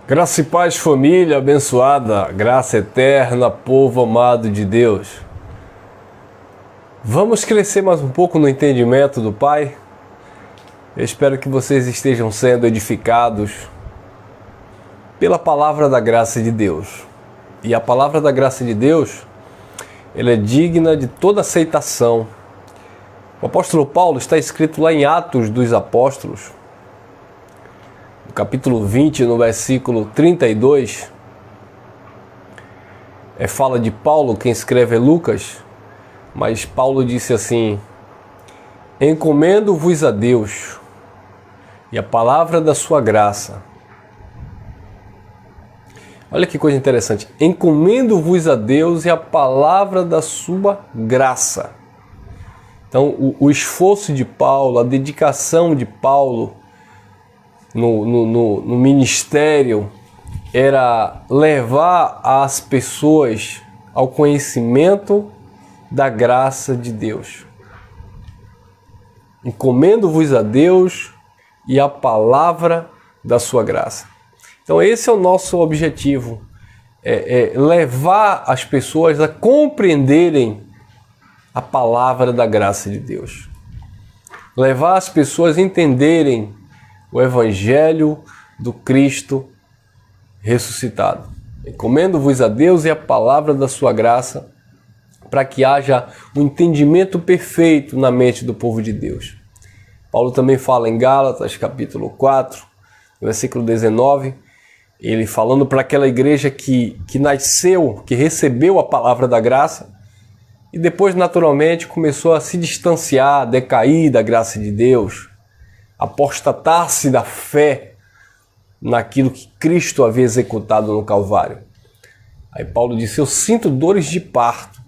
Graça e paz, família abençoada, graça eterna, povo amado de Deus. Vamos crescer mais um pouco no entendimento do Pai? Eu espero que vocês estejam sendo edificados pela palavra da graça de Deus. E a palavra da graça de Deus, ela é digna de toda aceitação. O apóstolo Paulo está escrito lá em Atos dos Apóstolos, no capítulo 20, no versículo 32, fala de Paulo, quem escreve é Lucas, mas Paulo disse assim: encomendo-vos a Deus e a palavra da sua graça. Olha que coisa interessante, encomendo-vos a Deus e a palavra da sua graça. Então o esforço de Paulo, a dedicação de Paulo no ministério era levar as pessoas ao conhecimento da graça de Deus. Encomendo-vos a Deus e a palavra da sua graça. Então esse é o nosso objetivo, levar as pessoas a compreenderem a palavra da graça de Deus. Levar as pessoas a entenderem o Evangelho do Cristo ressuscitado. Encomendo-vos a Deus e a palavra da sua graça, para que haja um entendimento perfeito na mente do povo de Deus. Paulo também fala em Gálatas, capítulo 4, versículo 19, ele falando para aquela igreja que nasceu, que recebeu a palavra da graça, e depois naturalmente começou a se distanciar, decair da graça de Deus, apostatar-se da fé naquilo que Cristo havia executado no Calvário. Aí Paulo disse: eu sinto dores de parto,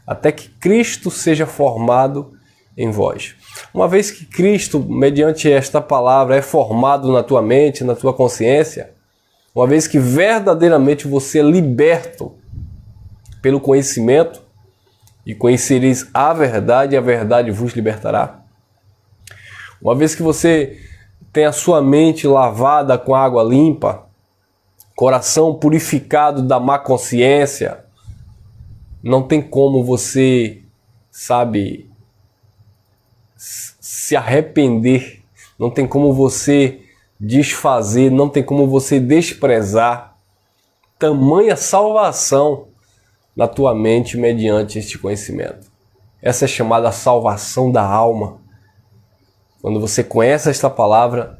até que Cristo seja formado em vós. Uma vez que Cristo, mediante esta palavra, é formado na tua mente, na tua consciência, uma vez que verdadeiramente você é liberto pelo conhecimento, e conhecereis a verdade vos libertará. Uma vez que você tem a sua mente lavada com água limpa, coração purificado da má consciência, não tem como você, se arrepender, não tem como você desfazer, não tem como você desprezar tamanha salvação na tua mente mediante este conhecimento. Essa é chamada salvação da alma. Quando você conhece esta palavra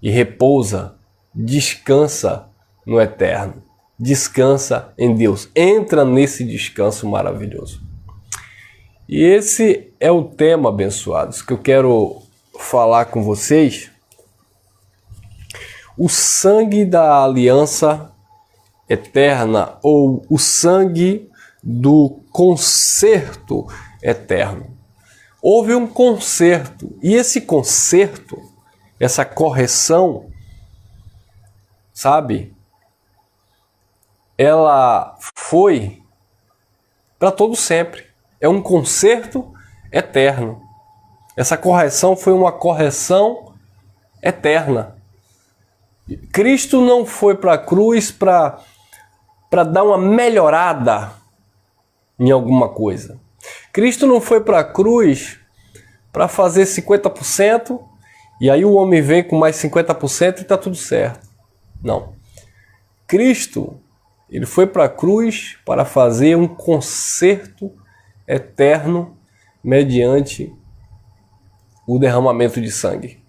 e repousa, descansa no eterno, descansa em Deus, entra nesse descanso maravilhoso. E esse é o tema, abençoados, que eu quero falar com vocês. O sangue da aliança eterna, ou o sangue do concerto eterno. Houve um conserto, e esse conserto, essa correção, ela foi para todo sempre. É um conserto eterno. Essa correção foi uma correção eterna. Cristo não foi para a cruz para dar uma melhorada em alguma coisa. Cristo não foi para a cruz para fazer 50% e aí o homem vem com mais 50% e está tudo certo. Não. Cristo, ele foi para a cruz para fazer um conserto eterno mediante o derramamento de sangue.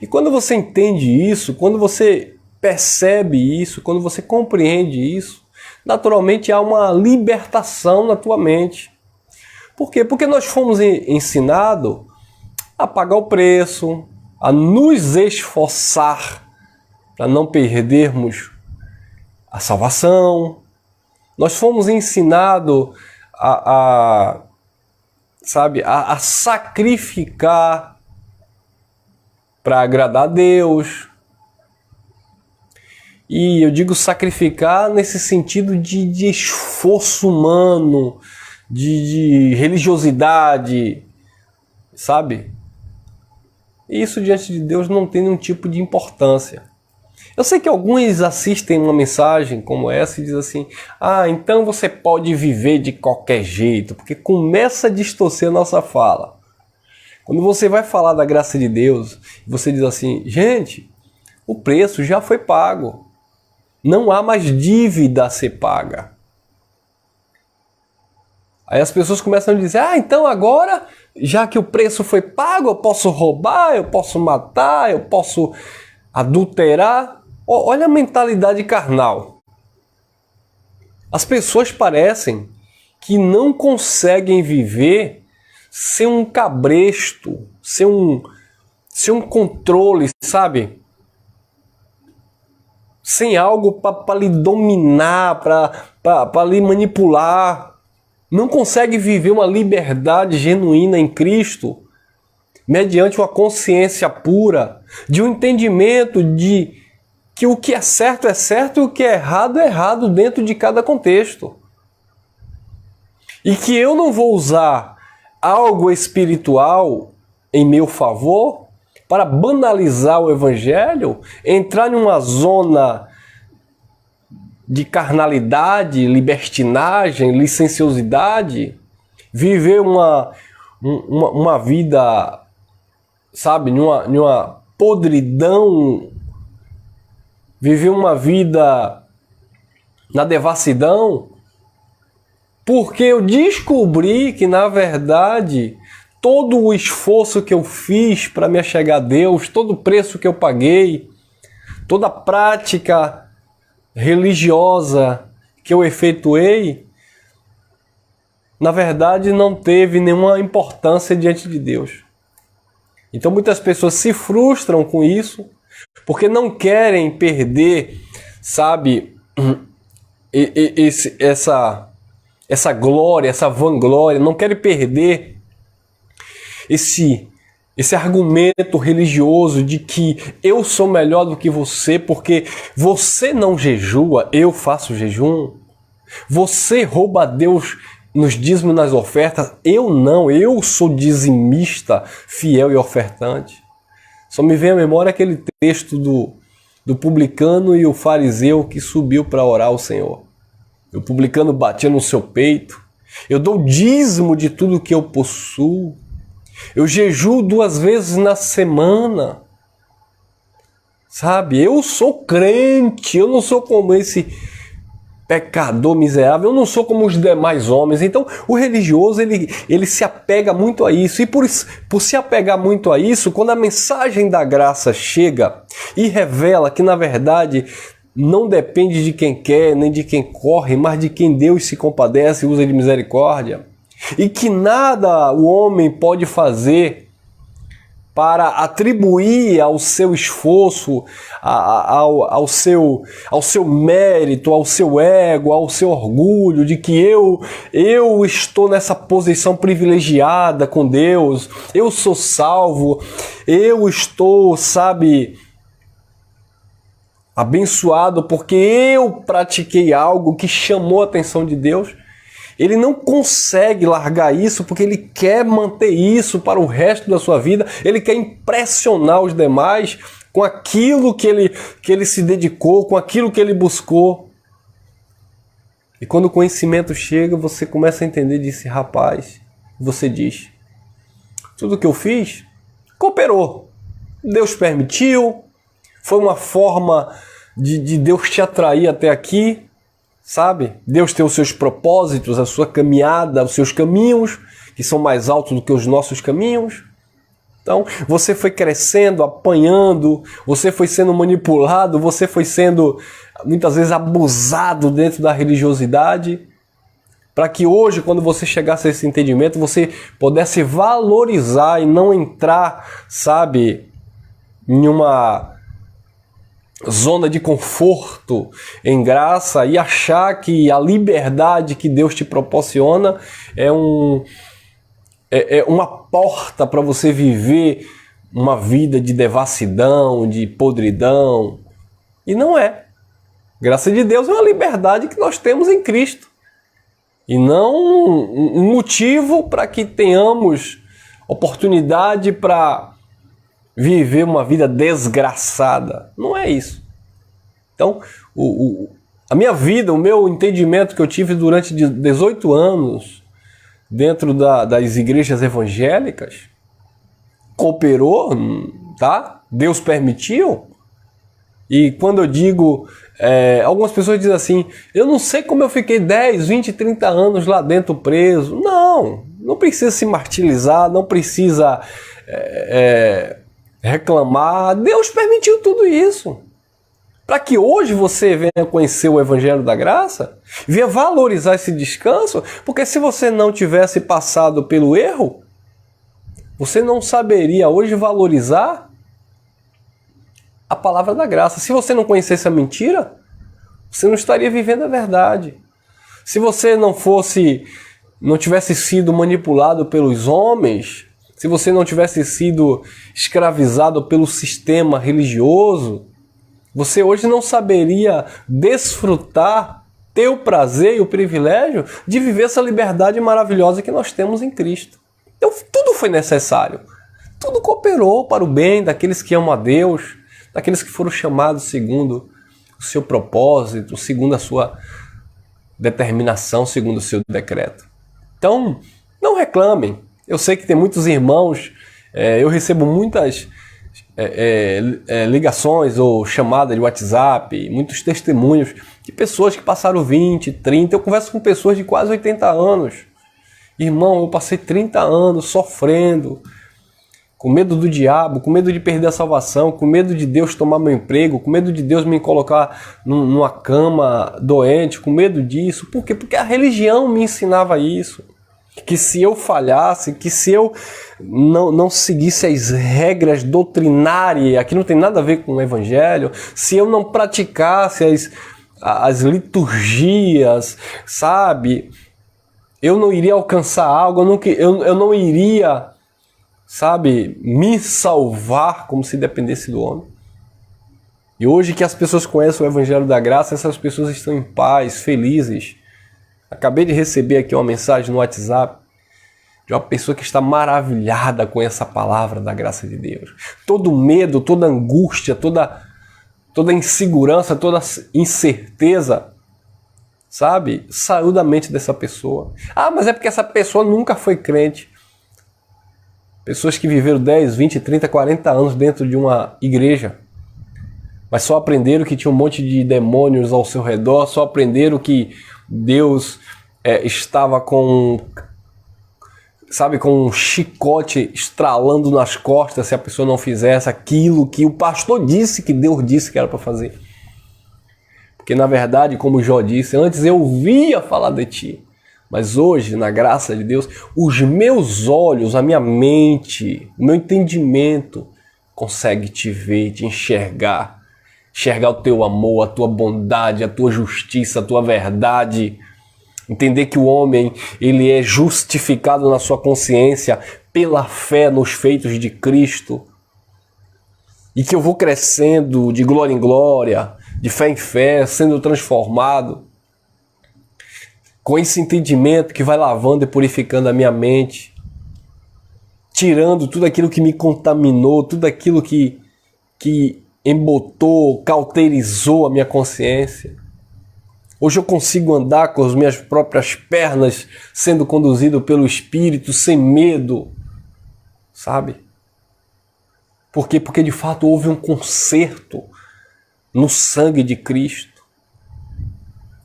E quando você entende isso, quando você percebe isso, quando você compreende isso, naturalmente há uma libertação na tua mente. Por quê? Porque nós fomos ensinados a pagar o preço, a nos esforçar para não perdermos a salvação. Nós fomos ensinados a sacrificar para agradar a Deus. E eu digo sacrificar nesse sentido de esforço humano, de religiosidade, E isso diante de Deus não tem nenhum tipo de importância. Eu sei que alguns assistem uma mensagem como essa e dizem assim: ah, então você pode viver de qualquer jeito, porque começa a distorcer a nossa fala. Quando você vai falar da graça de Deus, você diz assim: gente, o preço já foi pago. Não há mais dívida a ser paga. Aí as pessoas começam a dizer: ah, então agora, já que o preço foi pago, eu posso roubar, eu posso matar, eu posso adulterar. Olha a mentalidade carnal. As pessoas parecem que não conseguem viver sem um cabresto, sem um controle, sabe? Sem algo para lhe dominar, para lhe manipular. Não consegue viver uma liberdade genuína em Cristo, mediante uma consciência pura, de um entendimento de que o que é certo e o que é errado dentro de cada contexto. E que eu não vou usar algo espiritual em meu favor para banalizar o evangelho, entrar numa zona de carnalidade, libertinagem, licenciosidade, viver uma vida, sabe, numa podridão, viver uma vida na devassidão, porque eu descobri que, na verdade, todo o esforço que eu fiz para me achegar a Deus, todo o preço que eu paguei, toda a prática religiosa que eu efetuei, na verdade não teve nenhuma importância diante de Deus. Então muitas pessoas se frustram com isso, porque não querem perder, sabe, essa glória, essa vanglória, não querem perder esse argumento religioso de que eu sou melhor do que você porque você não jejua, eu faço jejum. Você rouba a Deus nos dízimos e nas ofertas, eu não, eu sou dizimista, fiel e ofertante. Só me vem à memória aquele texto do publicano e o fariseu que subiu para orar ao Senhor. O publicano batia no seu peito: eu dou dízimo de tudo que eu possuo. Eu jejuo 2 vezes na semana. Sabe, eu sou crente, eu não sou como esse pecador miserável, eu não sou como os demais homens. Então o religioso ele se apega muito a isso, e por se apegar muito a isso, quando a mensagem da graça chega e revela que na verdade não depende de quem quer nem de quem corre, mas de quem Deus se compadece e usa de misericórdia, e que nada o homem pode fazer para atribuir ao seu esforço, ao seu mérito, ao seu ego, ao seu orgulho, de que eu estou nessa posição privilegiada com Deus, eu sou salvo, eu estou, sabe, abençoado porque eu pratiquei algo que chamou a atenção de Deus. Ele não consegue largar isso porque ele quer manter isso para o resto da sua vida. Ele quer impressionar os demais com aquilo que ele se dedicou, com aquilo que ele buscou. E quando o conhecimento chega, você começa a entender desse rapaz. Você diz: tudo que eu fiz cooperou. Deus permitiu. Foi uma forma de Deus te atrair até aqui. Sabe? Deus tem os seus propósitos, a sua caminhada, os seus caminhos, que são mais altos do que os nossos caminhos. Então, você foi crescendo, apanhando, você foi sendo manipulado, você foi sendo, muitas vezes, abusado dentro da religiosidade, para que hoje, quando você chegasse a esse entendimento, você pudesse valorizar e não entrar, sabe, em uma zona de conforto em graça e achar que a liberdade que Deus te proporciona é uma porta para você viver uma vida de devassidão, de podridão. E não é. Graça de Deus é uma liberdade que nós temos em Cristo. E não um motivo para que tenhamos oportunidade para viver uma vida desgraçada. Não é isso. Então, a minha vida, o meu entendimento que eu tive durante 18 anos dentro das igrejas evangélicas, cooperou, tá? Deus permitiu. E quando eu digo, algumas pessoas dizem assim, eu não sei como eu fiquei 10, 20, 30 anos lá dentro preso. Não precisa se martirizar, não precisa reclamar. Deus permitiu tudo isso. Para que hoje você venha conhecer o Evangelho da Graça, venha valorizar esse descanso, porque se você não tivesse passado pelo erro, você não saberia hoje valorizar a palavra da graça. Se você não conhecesse a mentira, você não estaria vivendo a verdade. Se você não tivesse sido manipulado pelos homens, se você não tivesse sido escravizado pelo sistema religioso, você hoje não saberia desfrutar, ter o prazer e o privilégio de viver essa liberdade maravilhosa que nós temos em Cristo. Então tudo foi necessário. Tudo cooperou para o bem daqueles que amam a Deus, daqueles que foram chamados segundo o seu propósito, segundo a sua determinação, segundo o seu decreto. Então, não reclamem. Eu sei que tem muitos irmãos, eu recebo muitas ligações ou chamadas de WhatsApp, muitos testemunhos de pessoas que passaram 20, 30. Eu converso com pessoas de quase 80 anos. Irmão, eu passei 30 anos sofrendo, com medo do diabo, com medo de perder a salvação, com medo de Deus tomar meu emprego, com medo de Deus me colocar numa cama doente, com medo disso. Por quê? Porque a religião me ensinava isso. Que se eu falhasse, que se eu não seguisse as regras doutrinárias, aqui não tem nada a ver com o Evangelho, se eu não praticasse as liturgias, sabe, eu não iria alcançar algo, eu não iria, sabe, me salvar como se dependesse do homem. E hoje que as pessoas conhecem o Evangelho da Graça, essas pessoas estão em paz, felizes. Acabei de receber aqui uma mensagem no WhatsApp de uma pessoa que está maravilhada com essa palavra da graça de Deus. Todo medo, toda angústia, toda insegurança, toda incerteza, sabe, saiu da mente dessa pessoa. Ah, mas é porque essa pessoa nunca foi crente. Pessoas que viveram 10, 20, 30, 40 anos dentro de uma igreja, mas só aprenderam que tinha um monte de demônios ao seu redor, só aprenderam que Deus estava com um chicote estralando nas costas se a pessoa não fizesse aquilo que o pastor disse, que Deus disse que era para fazer. Porque na verdade, como Jó disse, antes eu ouvia falar de ti, mas hoje, na graça de Deus, os meus olhos, a minha mente, o meu entendimento consegue te ver, te enxergar o teu amor, a tua bondade, a tua justiça, a tua verdade. Entender que o homem, ele é justificado na sua consciência pela fé nos feitos de Cristo. E que eu vou crescendo de glória em glória, de fé em fé, sendo transformado. Com esse entendimento que vai lavando e purificando a minha mente. Tirando tudo aquilo que me contaminou, tudo aquilo que embotou, cauterizou a minha consciência. Hoje eu consigo andar com as minhas próprias pernas, sendo conduzido pelo Espírito, sem medo, sabe? Por quê? Porque de fato houve um conserto no sangue de Cristo.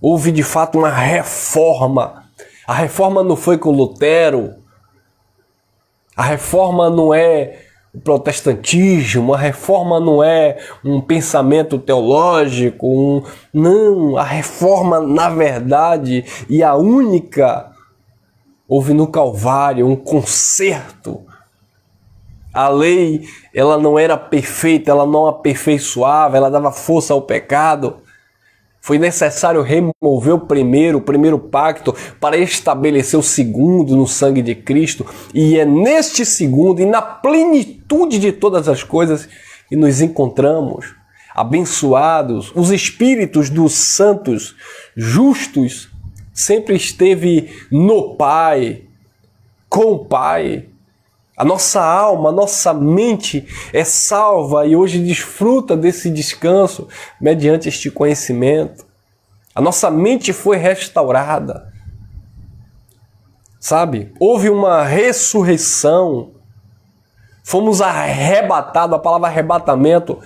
Houve de fato uma reforma. A reforma não foi com Lutero. A reforma não é o protestantismo, a reforma não é um pensamento teológico, não, a reforma na verdade, e a única, houve no Calvário um conserto. A lei, ela não era perfeita, ela não aperfeiçoava, ela dava força ao pecado. Foi necessário remover o primeiro pacto para estabelecer o segundo no sangue de Cristo. E é neste segundo e na plenitude de todas as coisas que nos encontramos abençoados. Os espíritos dos santos justos sempre esteve no Pai, com o Pai. A nossa alma, a nossa mente é salva e hoje desfruta desse descanso mediante este conhecimento. A nossa mente foi restaurada. Sabe? Houve uma ressurreição. Fomos arrebatados, a palavra arrebatamento,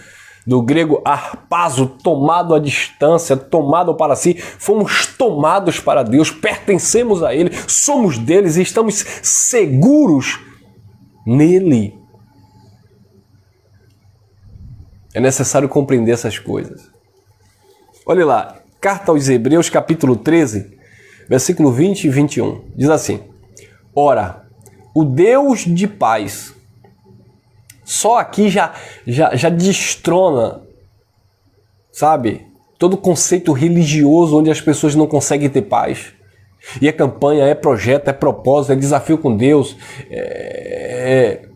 do grego harpazo, tomado à distância, tomado para si. Fomos tomados para Deus, pertencemos a Ele, somos deles e estamos seguros nele. É necessário compreender essas coisas. Olha lá, carta aos Hebreus, capítulo 13, versículo 20 e 21. Diz assim: ora, o Deus de paz... Só aqui já destrona, sabe, todo conceito religioso onde as pessoas não conseguem ter paz. E é campanha, é projeto, é propósito, é desafio com Deus, é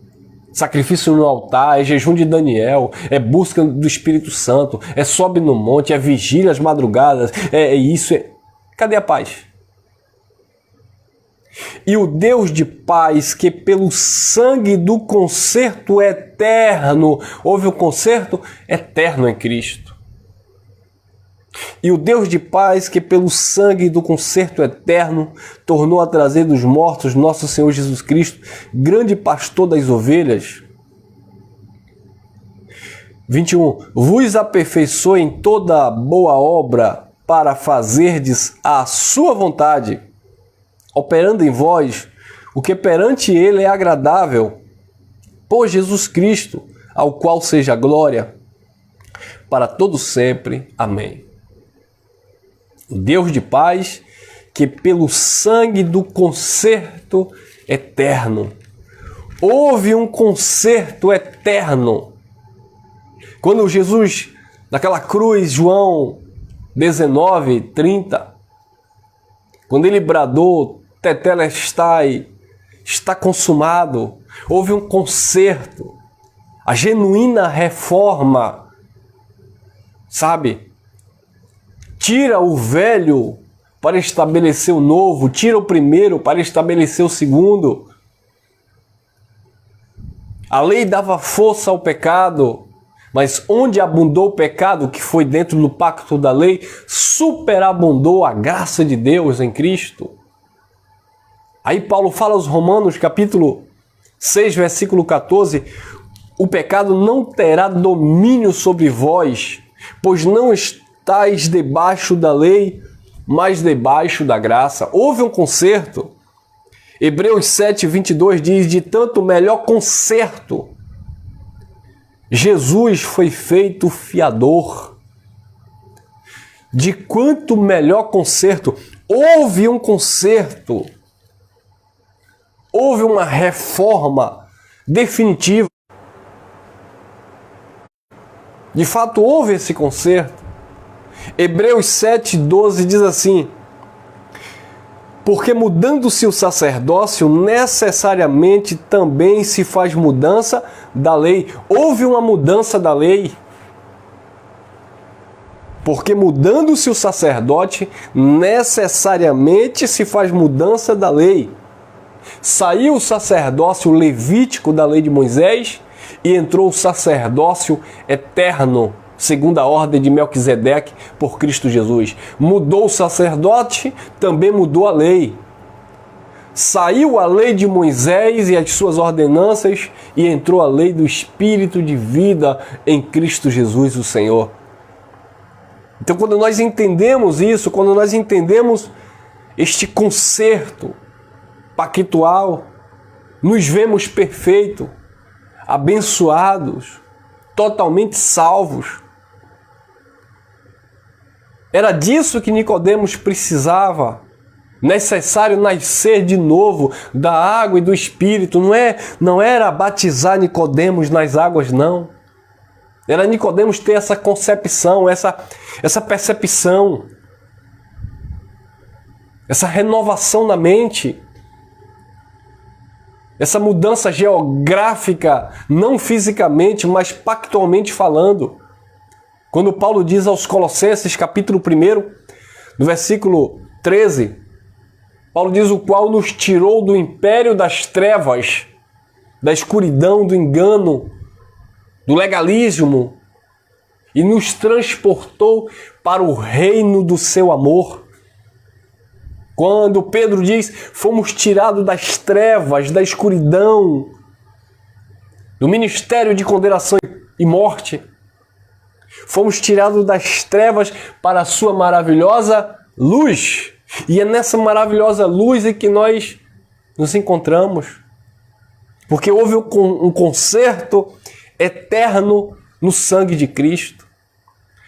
sacrifício no altar, é jejum de Daniel, é busca do Espírito Santo, é sobe no monte, é vigília às madrugadas, é isso. Cadê a paz? E o Deus de paz, que pelo sangue do concerto eterno, houve um concerto eterno em Cristo. E o Deus de paz, que pelo sangue do concerto eterno, tornou a trazer dos mortos nosso Senhor Jesus Cristo, grande pastor das ovelhas. 21. Vos aperfeiçoe em toda boa obra para fazerdes a sua vontade, operando em vós o que perante ele é agradável, por Jesus Cristo, ao qual seja glória, para todo sempre. Amém. O Deus de paz, que pelo sangue do concerto eterno, houve um concerto eterno. Quando Jesus, naquela cruz, João 19, 30, quando ele bradou, Tetelestai, está consumado. Houve um conserto, a genuína reforma, sabe? Tira o velho para estabelecer o novo, tira o primeiro para estabelecer o segundo. A lei dava força ao pecado, mas onde abundou o pecado, que foi dentro do pacto da lei, superabundou a graça de Deus em Cristo. Aí Paulo fala aos Romanos, capítulo 6, versículo 14, o pecado não terá domínio sobre vós, pois não estáis debaixo da lei, mas debaixo da graça. Houve um conserto. Hebreus 7, 22 diz, de tanto melhor conserto, Jesus foi feito fiador. De quanto melhor conserto, houve um conserto. Houve uma reforma definitiva. De fato, houve esse conserto. Hebreus 7, 12 diz assim, porque mudando-se o sacerdócio, necessariamente também se faz mudança da lei. Houve uma mudança da lei. Porque mudando-se o sacerdote, necessariamente se faz mudança da lei. Saiu o sacerdócio levítico da lei de Moisés e entrou o sacerdócio eterno, segundo a ordem de Melquisedeque, por Cristo Jesus. Mudou o sacerdote, também mudou a lei. Saiu a lei de Moisés e as suas ordenanças e entrou a lei do Espírito de vida em Cristo Jesus, o Senhor. Então, quando nós entendemos isso, quando nós entendemos este concerto pactual, nos vemos perfeitos, abençoados, totalmente salvos. Era disso que Nicodemos precisava. Necessário nascer de novo da água e do Espírito. Não era batizar Nicodemos nas águas, não. Era Nicodemos ter essa concepção, essa percepção, essa renovação na mente, essa mudança geográfica, não fisicamente, mas pactualmente falando. Quando Paulo diz aos Colossenses, capítulo 1, no versículo 13, Paulo diz, o qual nos tirou do império das trevas da escuridão, do engano, do legalismo e nos transportou para o reino do seu amor. Quando Pedro diz, fomos tirados das trevas, da escuridão, do ministério de condenação e morte. Fomos tirados das trevas para a sua maravilhosa luz. E é nessa maravilhosa luz em que nós nos encontramos. Porque houve um conserto eterno no sangue de Cristo.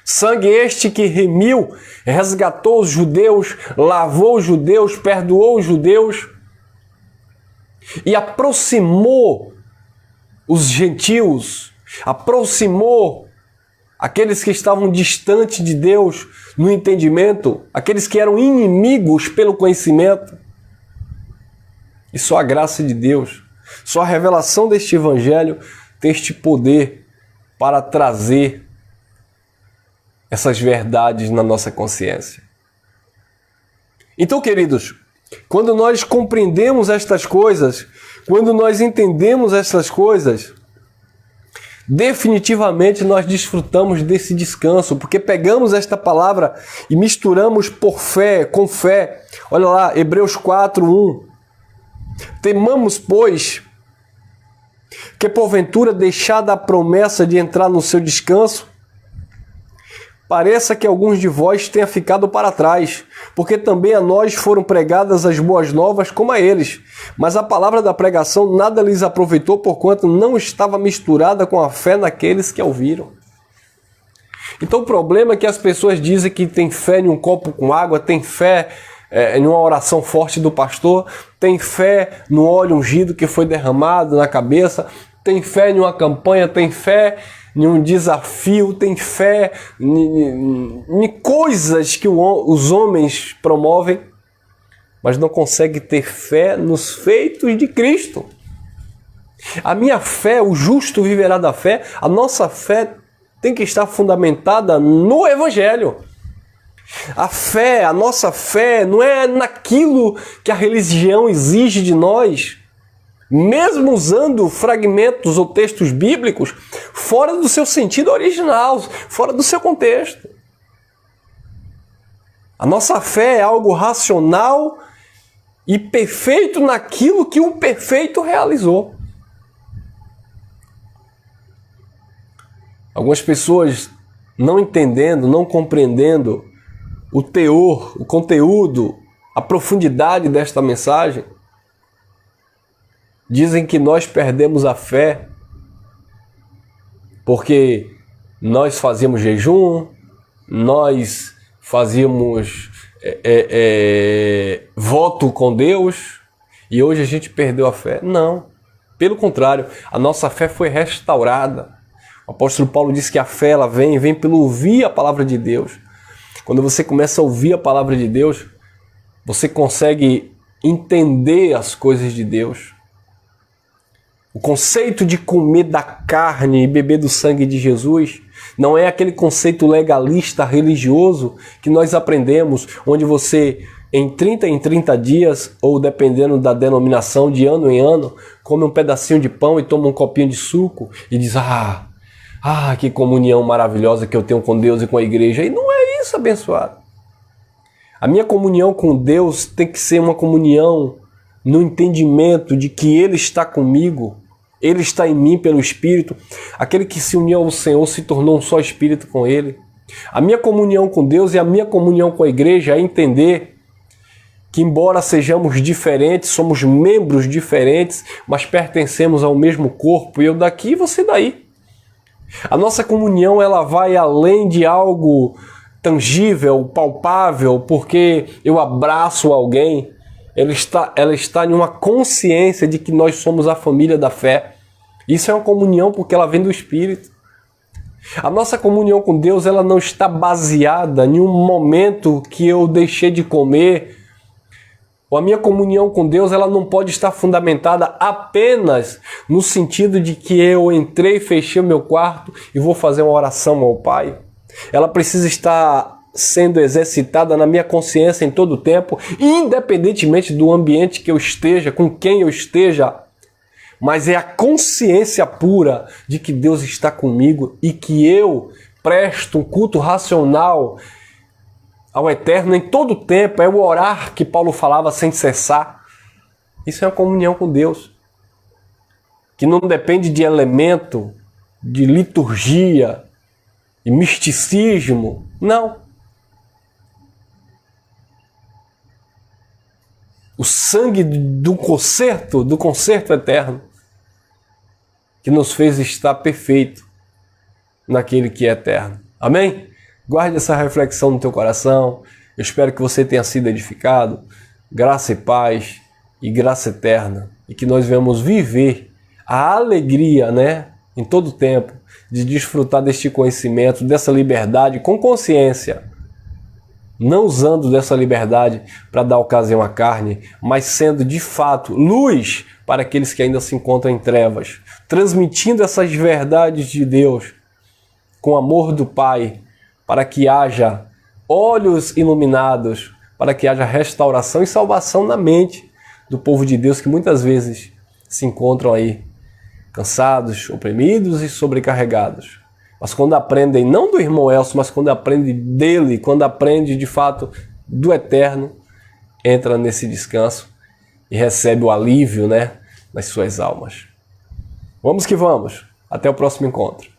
Sangue este que remiu, resgatou os judeus, lavou os judeus, perdoou os judeus e aproximou os gentios, aproximou aqueles que estavam distantes de Deus no entendimento, aqueles que eram inimigos pelo conhecimento. E só a graça de Deus, só a revelação deste evangelho tem este poder para trazer essas verdades na nossa consciência. Então, queridos, quando nós compreendemos estas coisas, quando nós entendemos estas coisas, definitivamente nós desfrutamos desse descanso, porque pegamos esta palavra e misturamos por fé, com fé. Olha lá, Hebreus 4:1. Temamos, pois, que porventura deixada a promessa de entrar no seu descanso, pareça que alguns de vós tenham ficado para trás, porque também a nós foram pregadas as boas novas como a eles. Mas a palavra da pregação nada lhes aproveitou, porquanto não estava misturada com a fé naqueles que a ouviram. Então o problema é que as pessoas dizem que tem fé em um copo com água, tem fé em uma oração forte do pastor, tem fé no óleo ungido que foi derramado na cabeça, tem fé em uma campanha, tem fé em um desafio, tem fé em coisas que os homens promovem, mas não consegue ter fé nos feitos de Cristo. A minha fé, o justo viverá da fé, a nossa fé tem que estar fundamentada no Evangelho. A fé, a nossa fé, não é naquilo que a religião exige de nós, mesmo usando fragmentos ou textos bíblicos fora do seu sentido original, fora do seu contexto. A nossa fé é algo racional e perfeito naquilo que o perfeito realizou. Algumas pessoas não entendendo, não compreendendo o teor, o conteúdo, a profundidade desta mensagem, dizem que nós perdemos a fé porque nós fazíamos jejum, nós fazíamos voto com Deus e hoje a gente perdeu a fé. Não, pelo contrário, a nossa fé foi restaurada. O apóstolo Paulo diz que a fé ela vem pelo ouvir a palavra de Deus. Quando você começa a ouvir a palavra de Deus, você consegue entender as coisas de Deus. O conceito de comer da carne e beber do sangue de Jesus não é aquele conceito legalista, religioso que nós aprendemos, onde você em 30 dias, ou dependendo da denominação, de ano em ano, come um pedacinho de pão e toma um copinho de suco e diz, que comunhão maravilhosa que eu tenho com Deus e com a igreja. E não é isso, abençoado. A minha comunhão com Deus tem que ser uma comunhão no entendimento de que Ele está comigo, Ele está em mim pelo Espírito. Aquele que se uniu ao Senhor se tornou um só Espírito com Ele. A minha comunhão com Deus e a minha comunhão com a igreja é entender que, embora sejamos diferentes, somos membros diferentes, mas pertencemos ao mesmo corpo, eu daqui e você daí. A nossa comunhão ela vai além de algo tangível, palpável, porque eu abraço alguém. Ela está em uma consciência de que nós somos a família da fé. Isso é uma comunhão porque ela vem do Espírito. A nossa comunhão com Deus ela não está baseada em um momento que eu deixei de comer. Ou a minha comunhão com Deus ela não pode estar fundamentada apenas no sentido de que eu entrei, fechei o meu quarto e vou fazer uma oração ao Pai. Ela precisa estar sendo exercitada na minha consciência em todo o tempo, independentemente do ambiente que eu esteja, com quem eu esteja. mas é a consciência pura de que Deus está comigo e que eu presto um culto racional ao Eterno em todo o tempo. É o orar que Paulo falava sem cessar. Isso é uma comunhão com Deus, que não depende de elemento, de liturgia, de misticismo. Não. O sangue do concerto eterno, que nos fez estar perfeito naquele que é eterno. Amém? Guarde essa reflexão no teu coração. Eu espero que você tenha sido edificado. Graça e paz e graça eterna. E que nós venhamos viver a alegria, em todo o tempo, de desfrutar deste conhecimento, dessa liberdade com consciência. Não usando dessa liberdade para dar ocasião à carne, mas sendo de fato luz para aqueles que ainda se encontram em trevas. Transmitindo essas verdades de Deus com amor do Pai, para que haja olhos iluminados, para que haja restauração e salvação na mente do povo de Deus que muitas vezes se encontram aí cansados, oprimidos e sobrecarregados. Mas quando aprendem, não do irmão Elcio, mas quando aprende dele, quando aprende de fato do Eterno, entra nesse descanso e recebe o alívio, nas suas almas. Vamos que vamos. Até o próximo encontro.